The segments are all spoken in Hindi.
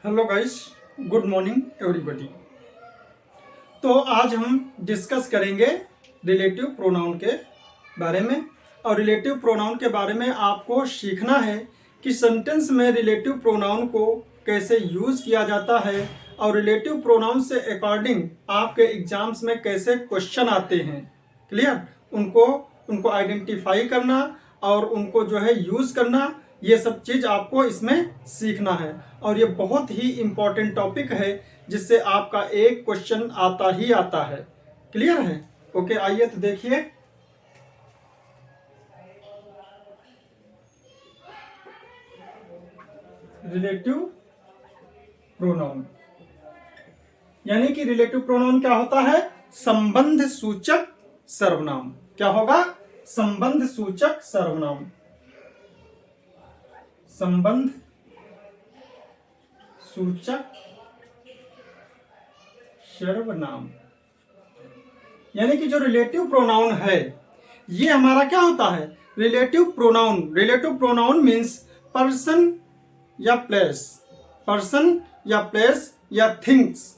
Hello guys, good morning everybody. तो आज हम डिस्कस करेंगे रिलेटिव प्रोनाउन के बारे में। और रिलेटिव प्रोनाउन के बारे में आपको सीखना है कि सेंटेंस में रिलेटिव प्रोनाउन को कैसे यूज़ किया जाता है और रिलेटिव प्रोनाउन से अकॉर्डिंग आपके एग्जाम्स में कैसे क्वेश्चन आते हैं। क्लियर? उनको आइडेंटिफाई करना और उनको जो है यूज़ करना, ये सब चीज़ आपको इसमें सीखना है। और ये बहुत ही इम्पॉर्टेंट टॉपिक है जिससे आपका एक क्वेश्चन आता ही आता है। क्लियर है? ओके, आइए तो देखिए। रिलेटिव प्रोनाउन यानी कि रिलेटिव प्रोनाउन क्या होता है? संबंध सूचक सर्वनाम। क्या होगा? संबंध सूचक सर्वनाम। संबंध सूचक सर्वनाम यानी कि जो रिलेटिव प्रोनाउन है ये हमारा क्या होता है? Relative pronoun. Relative pronoun means person या प्लेस, पर्सन या प्लेस या थिंग्स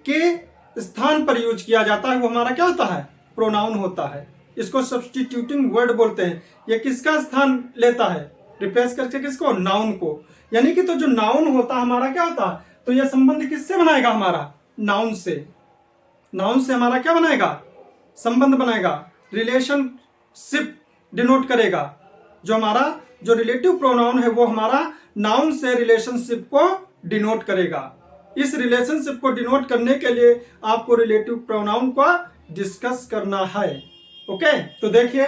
के स्थान पर यूज किया जाता है, वो हमारा क्या होता है? प्रोनाउन होता है। इसको सब्स्टिट्यूटिंग वर्ड बोलते हैं। ये किसका स्थान लेता है? रिप्लेस करके किसको? नाउन को। यानी कि तो जो नाउन होता हमारा क्या होता है? तो यह संबंध किससे बनाएगा? हमारा नाउन से। नाउन से हमारा क्या बनाएगा? संबंध बनाएगा, रिलेशनशिप डिनोट करेगा। जो हमारा जो रिलेटिव प्रोनाउन है वो हमारा नाउन से रिलेशनशिप को डिनोट करेगा। इस रिलेशनशिप को डिनोट करने के लिए आपको रिलेटिव प्रोनाउन को डिस्कस करना है। ओके, तो देखिए,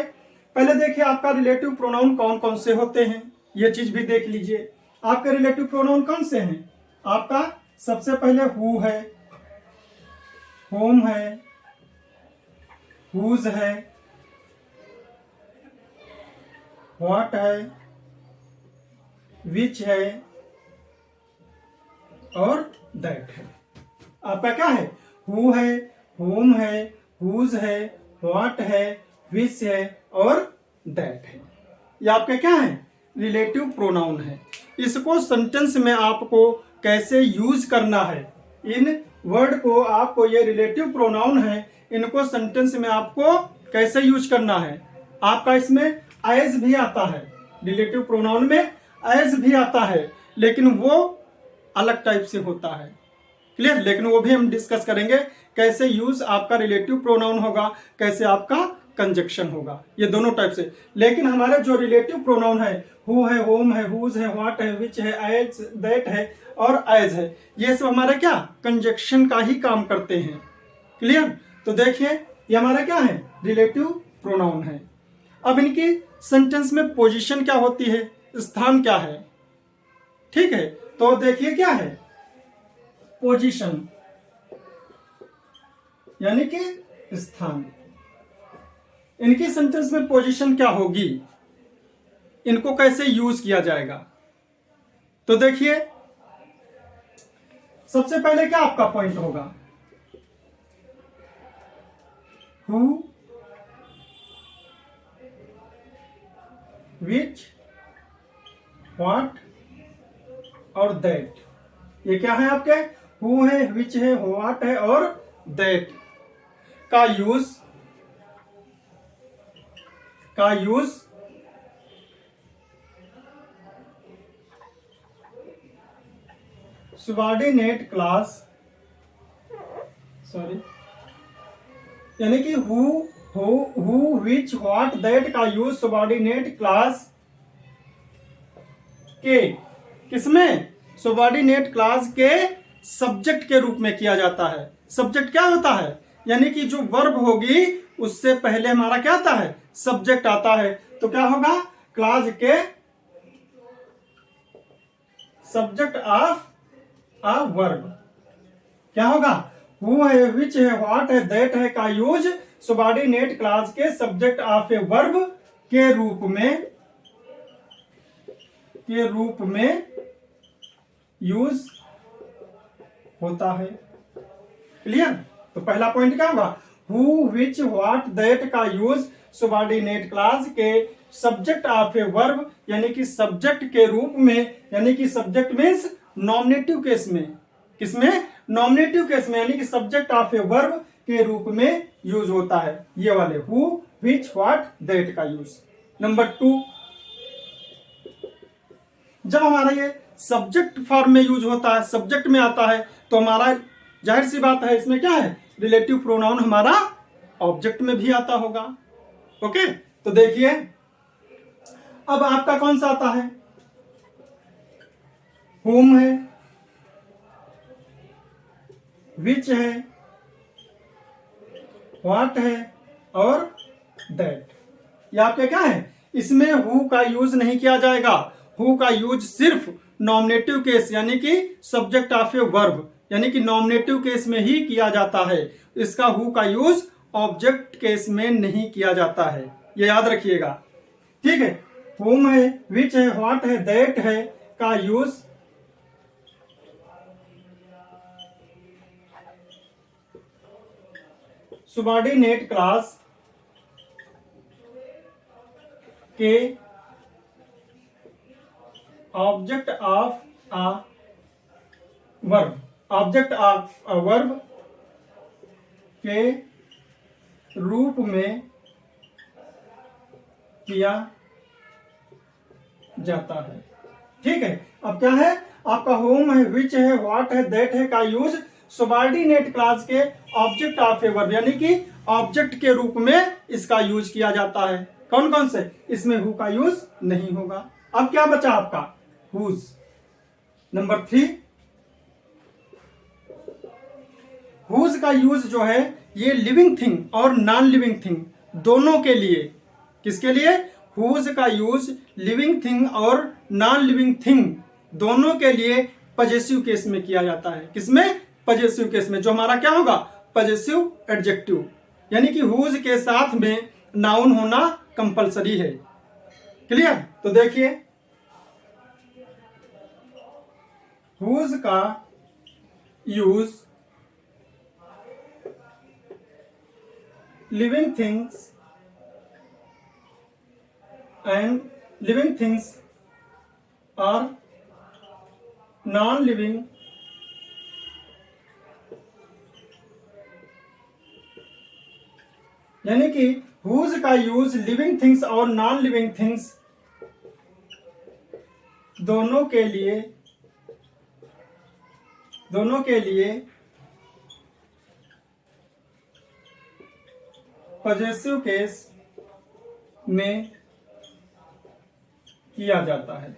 पहले देखिए आपका रिलेटिव प्रोनाउन कौन कौन से होते हैं, ये चीज भी देख लीजिए। आपके रिलेटिव प्रोनाउन कौन से हैं? आपका सबसे पहले हु है, होम है, हुज है, व्हाट है, विच है और दैट है। आपका क्या है? हु है, होम है, हुज है, व्हाट है, विच है और दैट है। ये आपके क्या है? रिलेटिव प्रोनाउन है। इसको सेंटेंस में आपको कैसे यूज करना है, इन वर्ड को आपको, ये रिलेटिव प्रोनाउन है, इनको सेंटेंस में आपको कैसे यूज करना है। आपका इसमें एज भी आता है, रिलेटिव प्रोनाउन में एज भी आता है, लेकिन वो अलग टाइप से होता है। क्लियर? लेकिन वो भी हम डिस्कस करेंगे कैसे यूज आपका रिलेटिव प्रोनाउन होगा, कैसे आपका कंजक्शन होगा, ये दोनों टाइप से। लेकिन हमारे जो रिलेटिव प्रोनाउन है, हु है, होम है, हुज है, व्हाट है, विच है, एज, दैट है और एज है, ये सब हमारे क्या? कंजक्शन का ही काम करते हैं। क्लियर? तो देखिए, ये हमारा क्या है? रिलेटिव प्रोनाउन है। अब इनकी सेंटेंस में पोजीशन क्या होती है, स्थान क्या है? ठीक है, तो देखिए क्या है? पोजीशन यानी कि स्थान। इनकी सेंटेंस में पोजीशन क्या होगी, इनको कैसे यूज किया जाएगा? तो देखिए, सबसे पहले क्या आपका पॉइंट होगा? हु, विच, व्हाट और दैट। ये क्या है आपके? हु है, विच है, व्हाट है और दैट का यूज सबऑर्डिनेट क्लास, सॉरी, यानी कि हु, विच, व्हाट, दैट का यूज सबऑर्डिनेट क्लास के किसमें? सबऑर्डिनेट क्लास के सब्जेक्ट के रूप में किया जाता है। सब्जेक्ट क्या होता है? यानी कि जो वर्ब होगी उससे पहले हमारा क्या आता है? सब्जेक्ट आता है। तो क्या होगा? क्लास के सब्जेक्ट ऑफ अ वर्ब क्या होगा? हु है, विच है, व्हाट है, दैट है का यूज सबऑर्डिनेट क्लास के सब्जेक्ट ऑफ ए वर्ब के रूप में यूज होता है। क्लियर? तो पहला पॉइंट क्या होगा? हु, विच, व्हाट, दैट का यूज सबऑर्डिनेट क्लास के सब्जेक्ट ऑफ ए वर्ब यानी कि सब्जेक्ट के रूप में, यानी कि सब्जेक्ट मीन्स नॉमिनेटिव केस में, किसमें? नॉमिनेटिव केस में, यानी कि सब्जेक्ट ऑफ ए वर्ब के रूप में यूज होता है ये वाले हु, विच, व्हाट, दैट का यूज। नंबर 2, जब हमारा ये सब्जेक्ट फॉर्म में यूज होता है, सब्जेक्ट में आता है, तो हमारा जाहिर सी बात है इसमें क्या है, रिलेटिव प्रोनाउन हमारा ऑब्जेक्ट में भी आता होगा। ओके, तो देखिए अब आपका कौन सा आता है, whom है, which है, what है और that। ये आपके क्या है, इसमें who का यूज नहीं किया जाएगा। who का यूज सिर्फ नॉमिनेटिव केस यानी कि सब्जेक्ट ऑफ ए वर्ब यानी कि नॉमिनेटिव केस में ही किया जाता है। इसका who का यूज ऑब्जेक्ट केस में नहीं किया जाता है, ये याद रखिएगा। ठीक है, whom है, which है, what है, that है का यूज सबऑर्डिनेट क्लास के object of a verb, object of a verb के रूप में किया जाता है। ठीक है, अब क्या है आपका होम है, विच है, व्हाट है, दैट है का यूज सबऑर्डिनेट क्लास के ऑब्जेक्ट ऑफ ए वर्ब यानी कि ऑब्जेक्ट के रूप में इसका यूज किया जाता है। कौन कौन से? इसमें हु का यूज नहीं होगा। अब क्या बचा आपका, हुज। नंबर 3, हुज का यूज जो है ये लिविंग थिंग और नॉन लिविंग थिंग दोनों के लिए, किसके लिए? हुज का यूज लिविंग थिंग और नॉन लिविंग थिंग दोनों के लिए पजेसिव केस में किया जाता है। किसमें? पजेसिव केस में, जो हमारा क्या होगा, पजेसिव एडजेक्टिव, यानी कि हुज के साथ में नाउन होना कंपलसरी है। क्लियर? तो देखिए हुज का use living things and living things और नॉन लिविंग यानी कि हुज का यूज लिविंग थिंग्स और नॉन लिविंग थिंग्स दोनों के लिए पजेसिव केस में किया जाता है।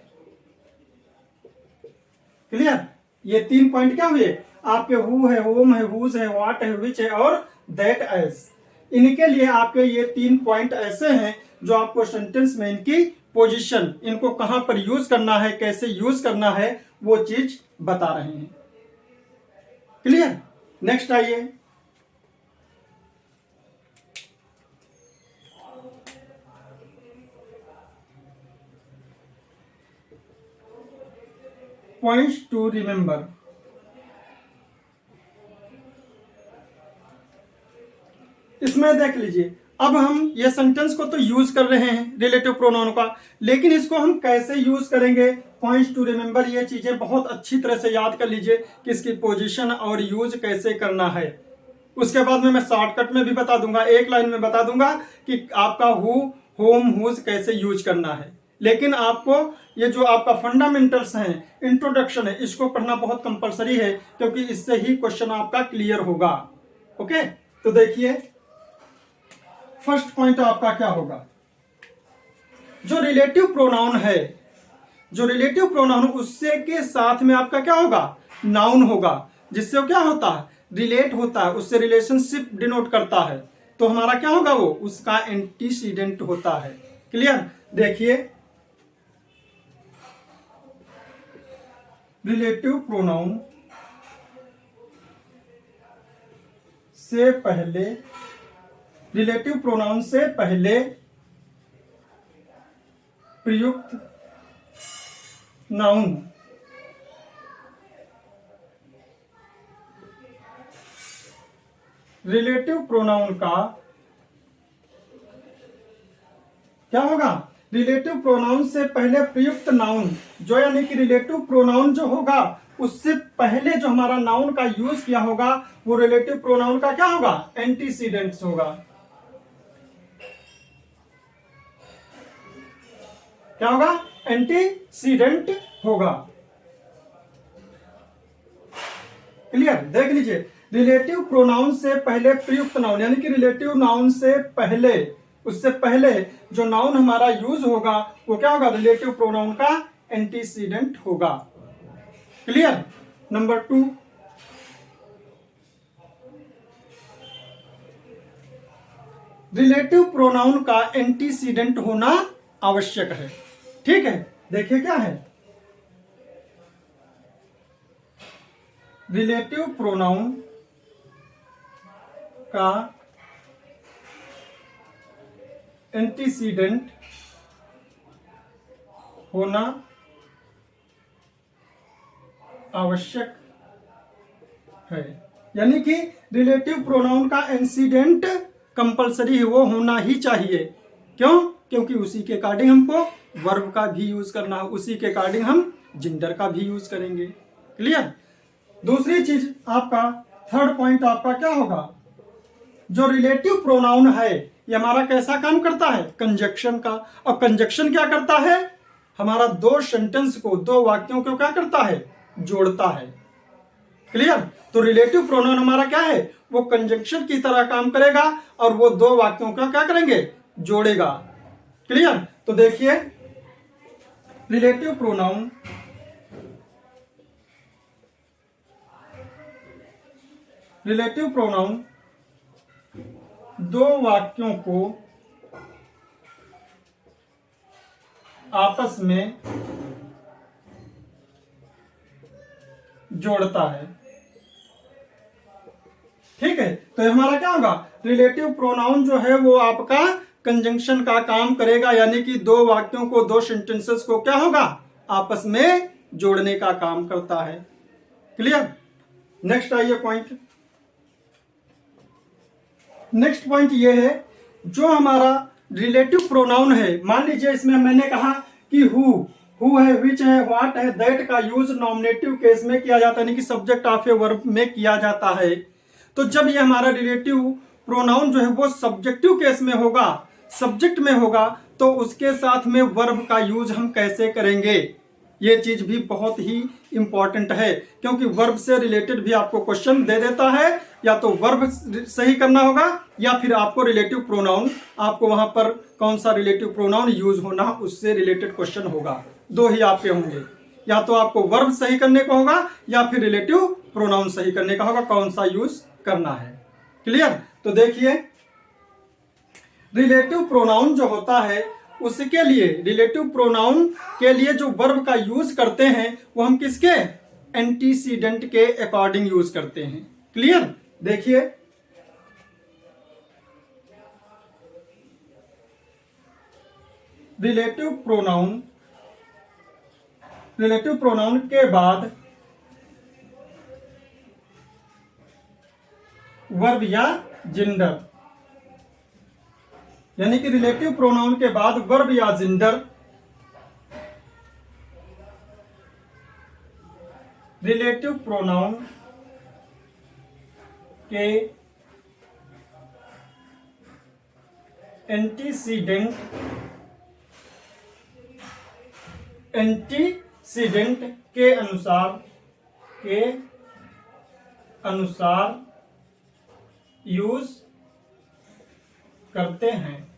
क्लियर? ये 3 पॉइंट क्या हुए आपके, हु है, होम है, हुज है, व्हाट है, विच है और दैट एज। इनके लिए आपके ये 3 पॉइंट ऐसे हैं जो आपको सेंटेंस में इनकी पोजीशन, इनको कहां पर यूज करना है, कैसे यूज करना है, वो चीज बता रहे हैं। क्लियर? नेक्स्ट आइए, पॉइंट्स टू रिमेंबर। इसमें देख लीजिए, अब हम ये सेंटेंस को तो यूज कर रहे हैं रिलेटिव प्रोनाउन का, लेकिन इसको हम कैसे यूज करेंगे, पॉइंट्स टू रिमेंबर, ये चीजें बहुत अच्छी तरह से याद कर लीजिए कि इसकी पोजीशन और यूज कैसे करना है। उसके बाद में मैं शॉर्टकट में भी बता दूंगा, एक लाइन में बता दूंगा कि आपका हु, होम, हुज कैसे यूज करना है। लेकिन आपको ये जो आपका फंडामेंटल्स हैं, इंट्रोडक्शन है, इसको पढ़ना बहुत कंपलसरी है, क्योंकि इससे ही क्वेश्चन आपका क्लियर होगा। ओके, तो देखिए फर्स्ट पॉइंट आपका क्या होगा, जो रिलेटिव प्रोनाउन है, जो रिलेटिव प्रोनाउन उससे के साथ में आपका क्या होगा, नाउन होगा, जिससे क्या होता है, रिलेट होता है, उससे रिलेशनशिप डिनोट करता है। तो हमारा क्या होगा, वो उसका एंटीसीडेंट होता है। क्लियर? देखिए रिलेटिव प्रोनाउन से पहले, रिलेटिव प्रोनाउन से पहले प्रयुक्त नाउन रिलेटिव प्रोनाउन का क्या होगा, रिलेटिव प्रोनाउन से पहले प्रयुक्त नाउन, जो यानी कि रिलेटिव प्रोनाउन जो होगा उससे पहले जो हमारा नाउन का यूज किया होगा वो रिलेटिव प्रोनाउन का क्या होगा, एंटीसीडेंट्स होगा। क्या होगा, एंटीसीडेंट होगा। क्लियर, देख लीजिए, रिलेटिव प्रोनाउन से पहले प्रयुक्त नाउन, यानी कि रिलेटिव नाउन से पहले, उससे पहले जो नाउन हमारा यूज होगा वो क्या होगा, रिलेटिव प्रोनाउन का एंटीसीडेंट होगा। क्लियर। नंबर 2, रिलेटिव प्रोनाउन का एंटीसीडेंट होना आवश्यक है। ठीक है, देखिए क्या है, रिलेटिव प्रोनाउन का एंटीसीडेंट होना आवश्यक है, यानी कि रिलेटिव प्रोनाउन का एंटीसीडेंट कंपलसरी है, वो होना ही चाहिए। क्यों, क्योंकि उसी के अकॉर्डिंग हमको वर्ब का भी यूज करना है, उसी के अकॉर्डिंग हम जेंडर का भी यूज करेंगे। क्लियर। दूसरी चीज आपका, थर्ड पॉइंट आपका क्या होगा, जो रिलेटिव प्रोनाउन है ये हमारा कैसा काम करता है, कंजक्शन का। और कंजक्शन क्या करता है, हमारा दो सेंटेंस को, दो वाक्यों को क्या करता है, जोड़ता है। क्लियर। तो रिलेटिव प्रोनाउन हमारा क्या है, वो कंजक्शन की तरह काम करेगा और वो दो वाक्यों का क्या करेंगे, जोड़ेगा। क्लियर। तो देखिए, रिलेटिव प्रोनाउन दो वाक्यों को आपस में जोड़ता है। ठीक है, तो हमारा क्या होगा, रिलेटिव प्रोनाउन जो है वो आपका कंजंक्शन का काम करेगा, यानी कि दो वाक्यों को, दो सेंटेंसेस को क्या होगा, आपस में जोड़ने का काम करता है। क्लियर। नेक्स्ट आइए पॉइंट, नेक्स्ट पॉइंट ये है, जो हमारा रिलेटिव प्रोनाउन है, मान लीजिए इसमें मैंने कहा कि हु है, विच है, व्हाट है, दैट का यूज नॉमिनेटिव केस में किया जाता है, यानी कि सब्जेक्ट ऑफ ए वर्ब में किया जाता है। तो जब ये हमारा रिलेटिव प्रोनाउन जो है वो सब्जेक्टिव केस में होगा, सब्जेक्ट में होगा, तो उसके साथ में वर्ब का यूज हम कैसे करेंगे, ये चीज भी बहुत ही इंपॉर्टेंट है, क्योंकि वर्ब से रिलेटेड भी आपको क्वेश्चन दे देता है, या तो वर्ब सही करना होगा या फिर आपको रिलेटिव प्रोनाउन, आपको वहां पर कौन सा रिलेटिव प्रोनाउन यूज होना उससे रिलेटेड क्वेश्चन होगा, दो ही आपके होंगे, या तो आपको वर्ब सही करने को होगा या फिर रिलेटिव प्रोनाउन सही करने का होगा, कौन सा यूज करना है। क्लियर। तो देखिए, रिलेटिव प्रोनाउन जो होता है उसके लिए, रिलेटिव प्रोनाउन के लिए जो वर्ब का यूज करते हैं वो हम किसके, एंटीसीडेंट के अकॉर्डिंग यूज करते हैं। क्लियर। देखिए, रिलेटिव प्रोनाउन के बाद वर्ब या जेंडर, यानी कि रिलेटिव प्रोनाउन के बाद वर्ब या जेंडर, रिलेटिव प्रोनाउन के एंटीसीडेंट के अनुसार यूज करते हैं।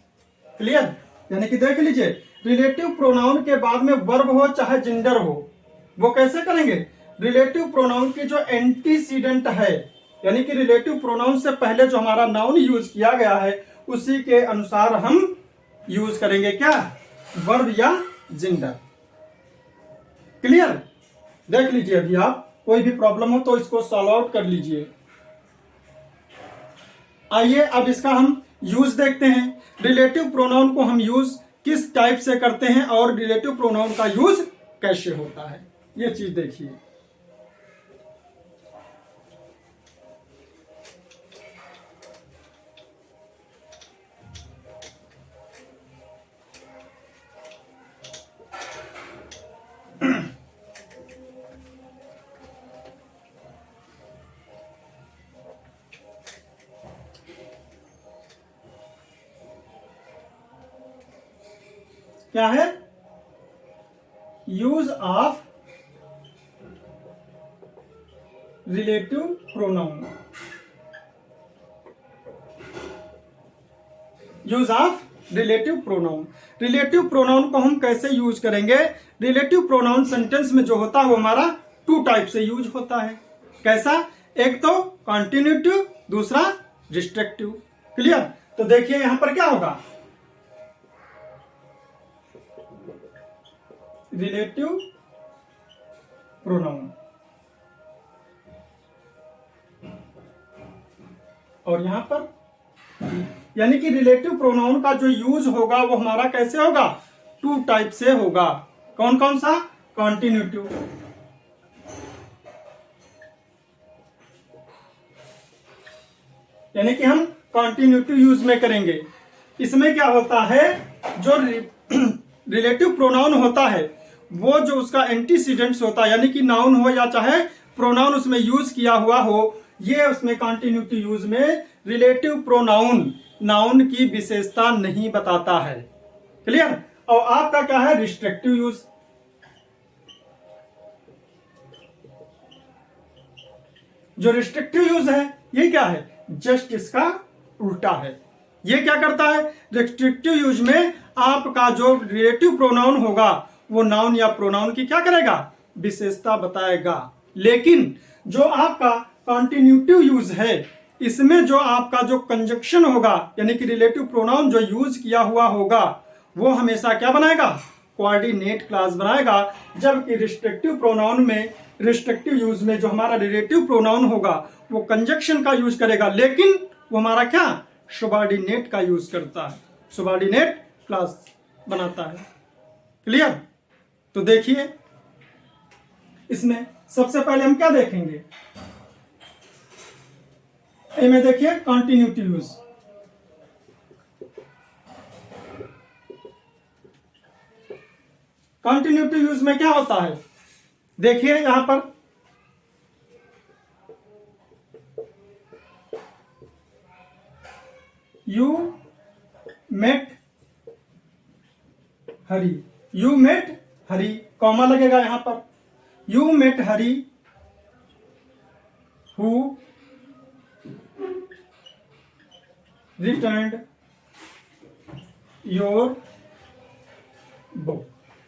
क्लियर। यानी कि देख लीजिए, रिलेटिव प्रोनाउन के बाद में वर्ब हो चाहे जेंडर हो, वो कैसे करेंगे, रिलेटिव प्रोनाउन की जो एंटीसीडेंट है, यानी कि रिलेटिव प्रोनाउन से पहले जो हमारा नाउन यूज किया गया है उसी के अनुसार हम यूज करेंगे क्या, वर्ब या जेंडर। क्लियर। देख लीजिए, अभी आप कोई भी प्रॉब्लम हो तो इसको सॉल्व आउट कर लीजिए। आइए अब इसका हम यूज देखते हैं, रिलेटिव प्रोनाउन को हम यूज किस टाइप से करते हैं और रिलेटिव प्रोनाउन का यूज कैसे होता है, ये चीज देखिए। क्या है? Use of relative pronoun. Use of relative pronoun. Relative pronoun को हम कैसे यूज करेंगे? रिलेटिव प्रोनाउन सेंटेंस में जो होता है वो हमारा टू टाइप से यूज होता है। कैसा? एक तो कॉन्टिन्यूटिव, दूसरा रिस्ट्रिक्टिव। क्लियर? तो देखिए यहां पर क्या होगा, रिलेटिव प्रोनाउन, और यहां पर यानी कि रिलेटिव प्रोनाउन का जो यूज होगा वो हमारा कैसे होगा? टू टाइप से होगा। कौन कौन सा? कॉन्टिन्यूटिव, यानी कि हम कॉन्टिन्यूटिव यूज में करेंगे। इसमें क्या होता है, जो रिलेटिव प्रोनाउन होता है वो जो उसका एंटीसीडेंट्स होता है, यानी कि नाउन हो या चाहे प्रोनाउन उसमें यूज किया हुआ हो, ये उसमें कॉन्टिन्यूटिव यूज में रिलेटिव प्रोनाउन नाउन की विशेषता नहीं बताता है। क्लियर? और आपका क्या है? Restrictive use. जो रिस्ट्रिक्टिव यूज है ये क्या है? जस्ट इसका उल्टा है। ये क्या करता है? रिस्ट्रिक्टिव यूज में आपका जो रिलेटिव प्रोनाउन होगा वो नाउन या प्रोनाउन की क्या करेगा? विशेषता बताएगा। लेकिन जो आपका कॉन्टिन्यूटिव यूज है इसमें जो आपका जो कंजक्शन होगा, यानी कि रिलेटिव प्रोनाउन जो यूज किया हुआ होगा वो हमेशा क्या बनाएगा? कोऑर्डिनेट क्लॉज बनाएगा। जबकि रिस्ट्रिक्टिव प्रोनाउन में, रिस्ट्रिक्टिव यूज में जो हमारा रिलेटिव प्रोनाउन होगा वो कंजक्शन का यूज करेगा, लेकिन वो हमारा क्या? सबऑर्डिनेट का यूज करता है, सबऑर्डिनेट क्लॉज बनाता है। क्लियर? तो देखिए इसमें सबसे पहले हम क्या देखेंगे? ए में देखिए कॉन्टिन्यूटिव यूज। कॉन्टिन्यूटिव यूज में क्या होता है? देखिए यहां पर you met Hari, you met Hari, comma लगेगा यहां पर। You met Hari who returned your book.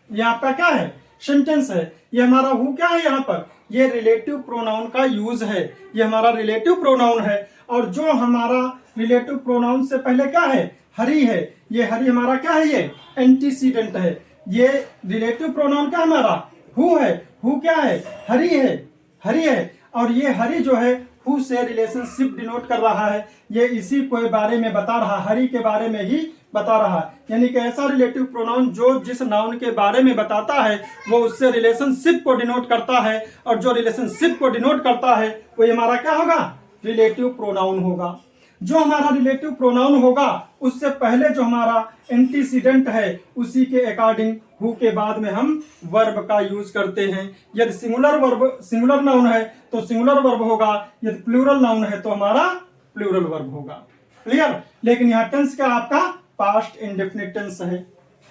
ये आपका क्या है? सेंटेंस है। ये हमारा हु क्या है यहाँ पर? ये रिलेटिव प्रोनाउन का यूज है। ये हमारा रिलेटिव प्रोनाउन है, और जो हमारा रिलेटिव प्रोनाउन से पहले क्या है? हरी है। ये हरी हमारा क्या है? ये एंटीसीडेंट है। ये रिलेटिव प्रोनाउन क्या हमारा? हु है। हु क्या है? हरी है, हरी है। और ये हरी जो है हु से रिलेशनशिप डिनोट कर रहा है। ये इसी के बारे में बता रहा, हरी के बारे में ही बता रहा है। यानी कि ऐसा रिलेटिव प्रोनाउन जो जिस नाउन के बारे में बताता है वो उससे रिलेशनशिप को डिनोट करता है, और जो रिलेशनशिप को डिनोट करता है वो हमारा क्या होगा? रिलेटिव प्रोनाउन होगा। जो हमारा रिलेटिव प्रोनाउन होगा उससे पहले जो हमारा एंटीसीडेंट है उसी के अकॉर्डिंग हु के बाद में हम वर्ब का यूज करते हैं। यदि सिंगुलर वर्ब, सिंगुलर नाउन है तो सिंगुलर वर्ब होगा, यदि प्लूरल नाउन है तो हमारा प्लूरल वर्ब होगा। क्लियर? लेकिन यहाँ टेंस क्या आपका? पास्ट इंडेफिनिट टेंस है।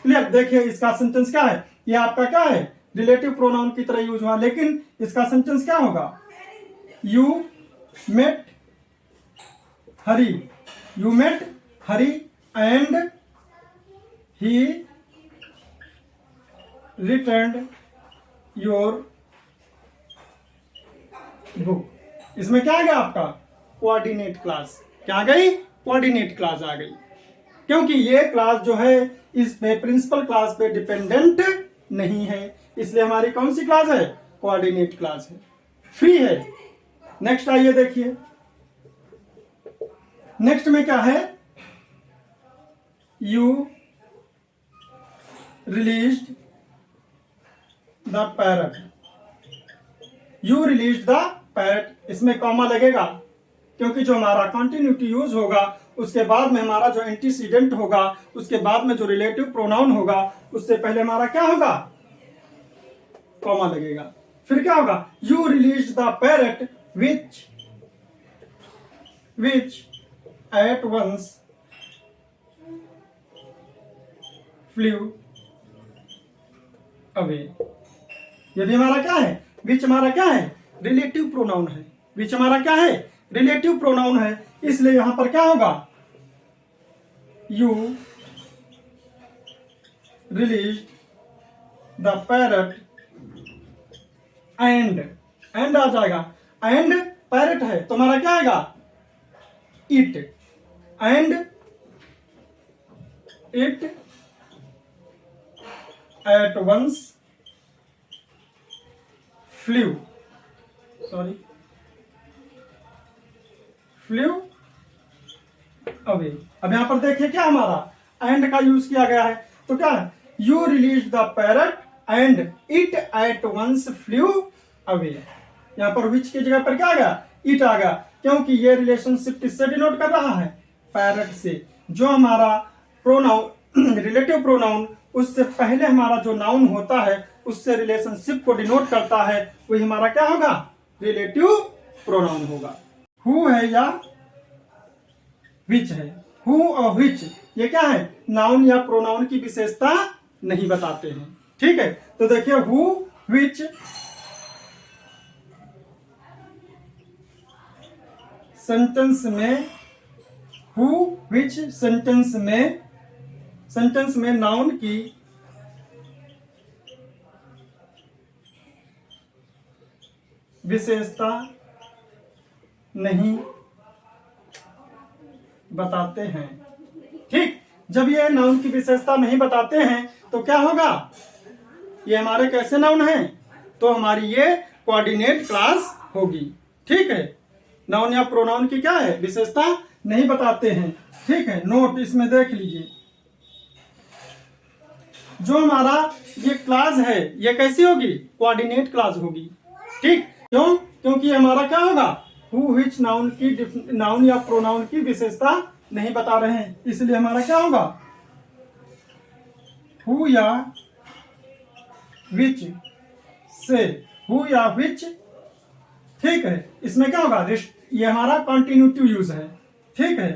क्लियर? देखिए इसका सेंटेंस क्या है? ये आपका क्या है? रिलेटिव प्रोनाउन की तरह यूज हुआ, लेकिन इसका सेंटेंस क्या होगा? You met Hari, you met Hari and he returned your book. इसमें क्या आ गया आपका? Coordinate clause. क्या आ गई? कोऑर्डिनेट क्लास आ गई, क्योंकि ये क्लास जो है इस पे प्रिंसिपल क्लास पे डिपेंडेंट नहीं है, इसलिए हमारी कौन सी क्लास है? कोऑर्डिनेट क्लास है, फ्री है। नेक्स्ट आइए देखिए, नेक्स्ट में क्या है? You released the parrot, you released the parrot. इसमें कॉमा लगेगा, क्योंकि जो हमारा कंटिन्यूटी यूज होगा उसके बाद में हमारा जो एंटीसीडेंट होगा, उसके बाद में जो रिलेटिव प्रोनाउन होगा उससे पहले हमारा क्या होगा? कॉमा लगेगा। फिर क्या होगा? You released the parrot which at once flew away. ये भी हमारा क्या है, विच हमारा क्या है, रिलेटिव प्रोनाउन है। विच हमारा क्या है, रिलेटिव प्रोनाउन है, इसलिए यहां पर क्या होगा, you release the parrot and आ जाएगा, एंड पैरट है तो हमारा क्या आएगा, it, and it at once flew away. अब यहां पर देखिए क्या हमारा एंड का यूज किया गया है, तो क्या है, you release the parrot and it at once flew away. यहां पर विच की जगह पर क्या आ गया, इट आ गया, क्योंकि ये रिलेशनशिप किससे डिनोट कर रहा है, पैरट से। जो हमारा प्रोनाउन रिलेटिव प्रोनाउन उससे पहले हमारा जो नाउन होता है उससे रिलेशनशिप को डिनोट करता है, वही हमारा क्या होगा, रिलेटिव प्रोनाउन होगा। हु है या विच है, हु और विच ये क्या है, नाउन या प्रोनाउन की विशेषता नहीं बताते हैं। ठीक है, तो देखिए हु विच सेंटेंस में, हु विच सेंटेंस में नाउन की विशेषता नहीं बताते हैं। ठीक, जब ये नाउन की विशेषता नहीं बताते हैं तो क्या होगा, ये हमारे कैसे नाउन हैं, तो हमारी ये कोऑर्डिनेट क्लास होगी। ठीक है, नाउन या प्रोनाउन की क्या है, विशेषता नहीं बताते हैं। ठीक है, नोट इसमें देख लीजिए, जो हमारा ये क्लास है ये कैसी होगी, कोऑर्डिनेट क्लास होगी। ठीक, क्यों, क्योंकि हमारा क्या होगा, हु विच नाउन या प्रोनाउन की विशेषता नहीं बता रहे हैं, इसलिए हमारा क्या होगा, हु या विच से, हु या विच। ठीक है, इसमें क्या होगा, ये हमारा कॉन्टिन्यूटिव यूज है। ठीक है,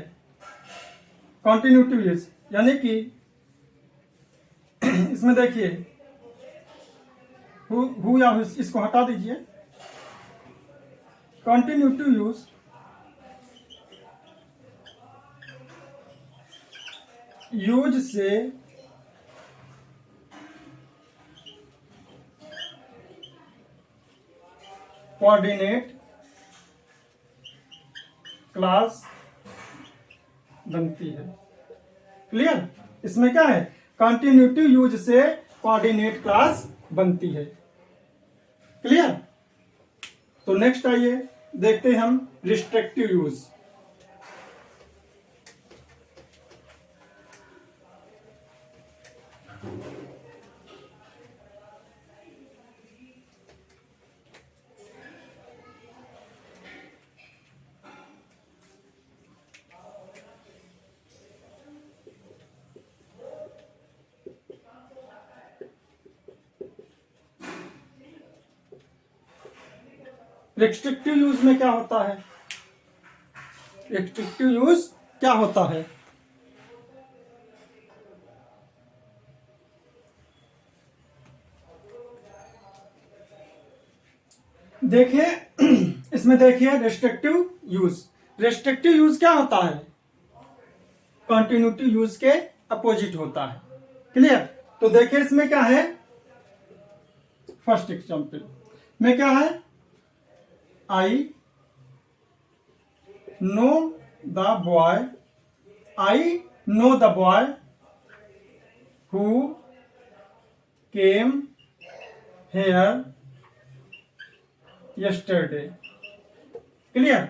कॉन्टिन्यूटिव यूज यानी कि इसमें देखिए हु या विच, इसको हटा दीजिए, कॉन्टिन्यूटिव यूज से कोऑर्डिनेट क्लास बनती है। क्लियर, इसमें क्या है, कॉन्टिन्यूटिव यूज से कोऑर्डिनेट क्लास बनती है। क्लियर, तो नेक्स्ट आइए देखते हैं हम रिस्ट्रिक्टिव यूज। रिस्ट्रिक्टिव यूज में क्या होता है, रिस्ट्रिक्टिव यूज क्या होता है, देखिए इसमें देखिए रिस्ट्रिक्टिव यूज क्या होता है, कॉन्टिन्यूटिव यूज के अपोजिट होता है। क्लियर, तो देखिए इसमें क्या है, फर्स्ट एग्जांपल में क्या है, I know the boy who came here yesterday। Clear,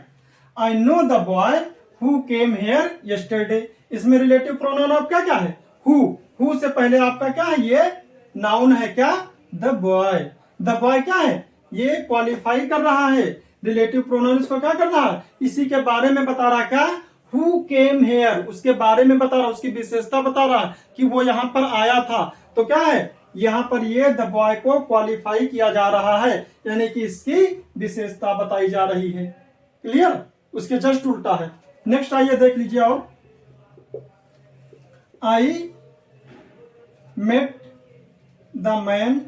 I know the boy who came here yesterday, इसमें रिलेटिव प्रोनाउन आपका क्या है, हु से पहले आपका क्या है, ये नाउन है क्या, द बॉय क्या है, ये क्वालिफाई कर रहा है, रिलेटिव प्रोनाउन इसको क्या कर रहा है, इसी के बारे में बता रहा, क्या, हु केम हेयर, उसके बारे में बता रहा, उसकी विशेषता बता रहा कि वो यहां पर आया था। तो क्या है, यहां पर ये द बॉय को क्वालिफाई किया जा रहा है, यानी कि इसकी विशेषता बताई जा रही है। क्लियर, उसके जस्ट उल्टा है। नेक्स्ट आइए देख लीजिए, और I met the man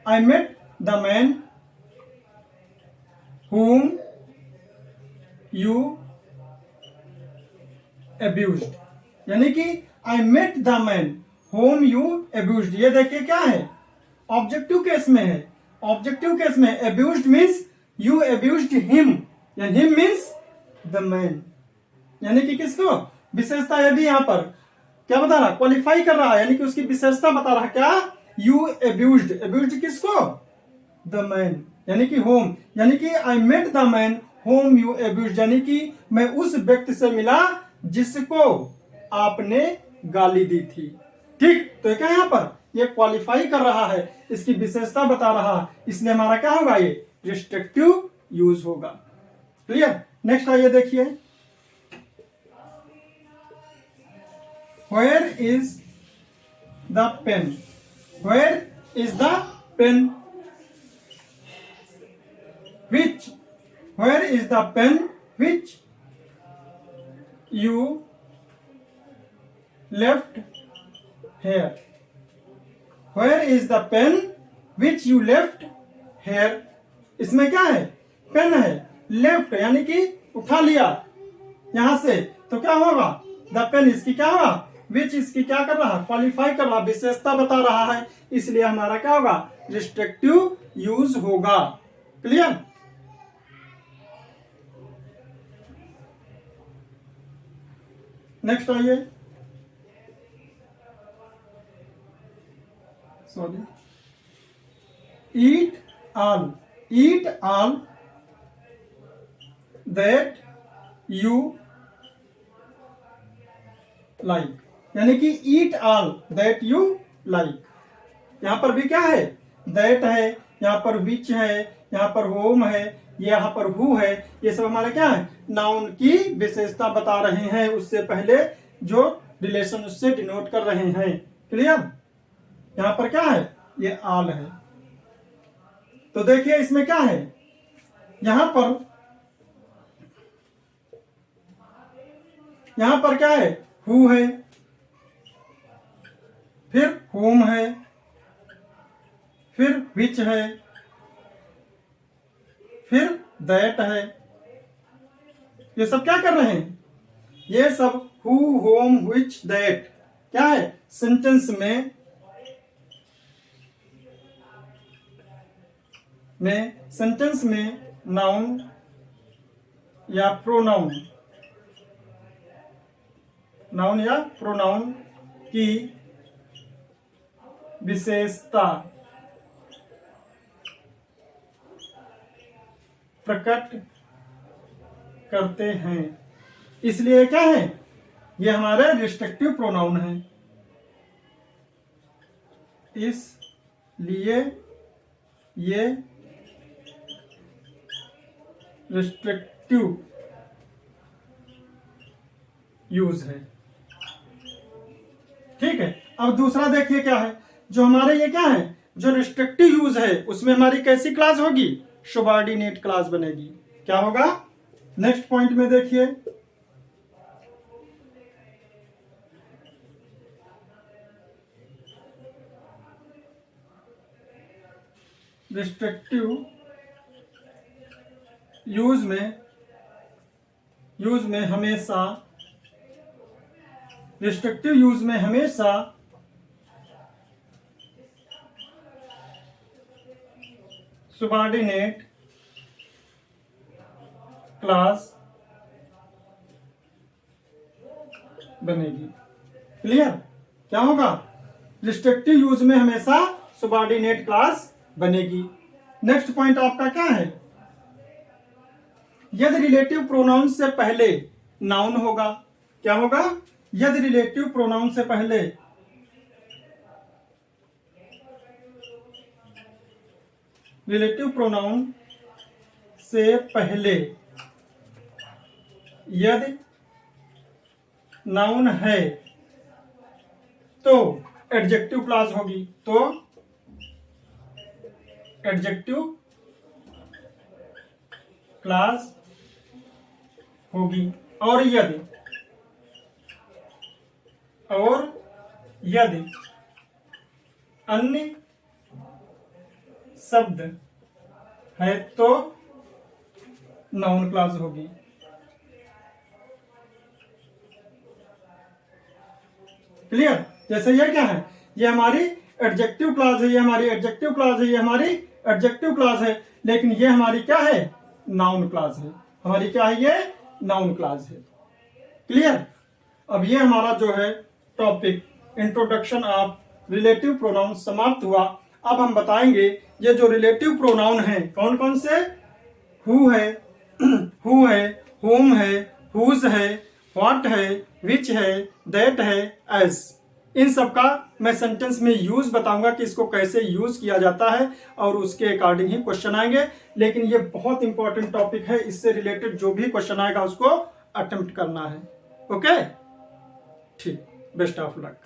I met the man whom you abused, यानी कि I met the man whom you abused। ये देखिए क्या है, ऑब्जेक्टिव केस में है। ऑब्जेक्टिव केस में abused means you abused him, यानी him मीन्स the man, यानी कि किसको विशेषता है भी यहाँ पर क्या बता रहा, क्वालिफाई कर रहा है, यानी कि उसकी विशेषता बता रहा है क्या, you abused। abused किसको, द मैन, यानी कि होम, यानी कि I met the man whom you abuse, यानी कि मैं उस व्यक्ति से मिला जिसको आपने गाली दी थी। ठीक, तो क्या यहाँ पर ये क्वालिफाई कर रहा है, इसकी विशेषता बता रहा है, इसलिए हमारा क्या होगा, ये रिस्ट्रिक्टिव यूज होगा। क्लियर। नेक्स्ट आइए देखिए, where is the pen, where is the pen, which, where is the pen which you left here, where is the pen which you left here। इसमें क्या है, पेन है, लेफ्ट यानी कि उठा लिया यहां से, तो क्या होगा, द पेन इसकी क्या होगा, विच इसकी क्या कर रहा, क्वालिफाई कर रहा, विशेषता बता रहा है, इसलिए हमारा क्या होगा, रिस्ट्रिक्टिव यूज होगा। क्लियर। नेक्स्ट आइए, sorry, eat all that you like, यानी कि eat all that you like, यहां पर भी क्या है, दैट है, यहां पर विच है, यहां पर होम है, यहाँ पर हु है, ये सब हमारे क्या है, नाउन की विशेषता बता रहे हैं, उससे पहले जो रिलेशन उससे डिनोट कर रहे हैं। क्लियर। यहाँ पर क्या है, ये ऑल है, तो देखिए इसमें क्या है, यहां पर क्या है, हु है, फिर होम है, फिर विच है, फिर दैट है, ये सब क्या कर रहे हैं, ये सब हु होम विच दैट क्या है, सेंटेंस में नाउन या प्रोनाउन, नाउन या प्रोनाउन की विशेषता प्रकट करते हैं, इसलिए क्या है, ये हमारे रिस्ट्रिक्टिव प्रोनाउन है, इसलिए ये रिस्ट्रिक्टिव यूज है। ठीक है, अब दूसरा देखिए क्या है, जो हमारे ये क्या है, जो रिस्ट्रिक्टिव यूज है उसमें हमारी कैसी क्लास होगी, सबऑर्डिनेट क्लास बनेगी। क्या होगा, नेक्स्ट पॉइंट में देखिए, रिस्ट्रिक्टिव यूज में हमेशा, रिस्ट्रिक्टिव यूज में हमेशा सबऑर्डिनेट क्लास बनेगी। क्लियर। क्या होगा, रिस्ट्रिक्टिव यूज में हमेशा सबऑर्डिनेट क्लास बनेगी। नेक्स्ट पॉइंट आपका क्या है, यदि रिलेटिव प्रोनाउन से पहले नाउन होगा, क्या होगा, यदि रिलेटिव प्रोनाउन से पहले यदि नाउन है तो एडजेक्टिव क्लास होगी, तो एडजेक्टिव क्लास होगी। और यदि अन्य शब्द है तो नाउन क्लॉज होगी। क्लियर? जैसे ये क्या है, ये हमारी एडजेक्टिव क्लॉज है, ये हमारी एडजेक्टिव क्लॉज है, ये हमारी एडजेक्टिव क्लॉज है, लेकिन ये हमारी क्या है, नाउन क्लॉज है। हमारी क्या है, ये नाउन क्लॉज है। क्लियर? अब ये हमारा जो है topic introduction of relative pronoun समाप्त हुआ। अब हम बताएंगे ये जो रिलेटिव प्रोनाउन है कौन कौन से, हु है, हु है, होम है, हुज है, व्हाट है, विच है, दैट है, एज। इन सब का मैं सेंटेंस में यूज बताऊंगा कि इसको कैसे यूज किया जाता है और उसके अकॉर्डिंग ही क्वेश्चन आएंगे। लेकिन ये बहुत इंपॉर्टेंट टॉपिक है, इससे रिलेटेड जो भी क्वेश्चन आएगा उसको अटेम्प्ट करना है। ओके, ठीक, बेस्ट ऑफ लक।